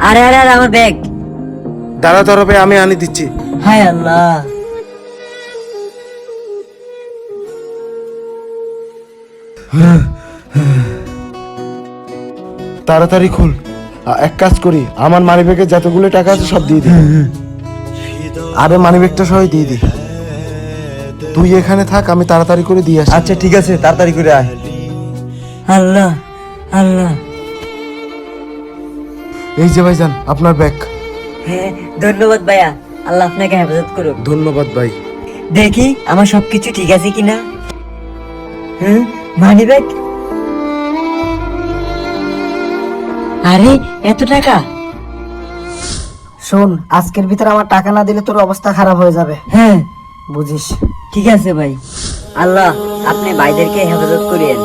আরে আরে আরে আমার ব্যাগ। দাঁড়া তরফে আমি আনি দিচ্ছি। হায় আল্লাহ। তাড়াতাড়ি খুল। এক কাজ করি, আমার মানিব্যাগে যতগুলো টাকা আছে সব দিয়ে দিই। আরে মানিব্যাগটা সবাই দিয়ে দিই। তুই এখানে থাক, আমি তাড়াতাড়ি করে দিয়ে আসি। আচ্ছা ঠিক আছে, তাড়াতাড়ি করে আয়। আল্লাহ আল্লাহ। এই যে ভাইজান আপনার ব্যাগ। হ্যাঁ ধন্যবাদ ভাইয়া, আল্লাহ আপনাকে হেফাজত করুক। ধন্যবাদ ভাই। দেখি আমার সবকিছু ঠিক আছে কিনা। Money bag. আরে এত টাকা। শোন, আজকের ভিতরে আমার টাকা না দিলে তোর অবস্থা খারাপ হয়ে যাবে, হ্যাঁ বুঝিস? ঠিক আছে ভাই, আল্লাহ আপনি ভাইদেরকে হেফাজত করিয়েন।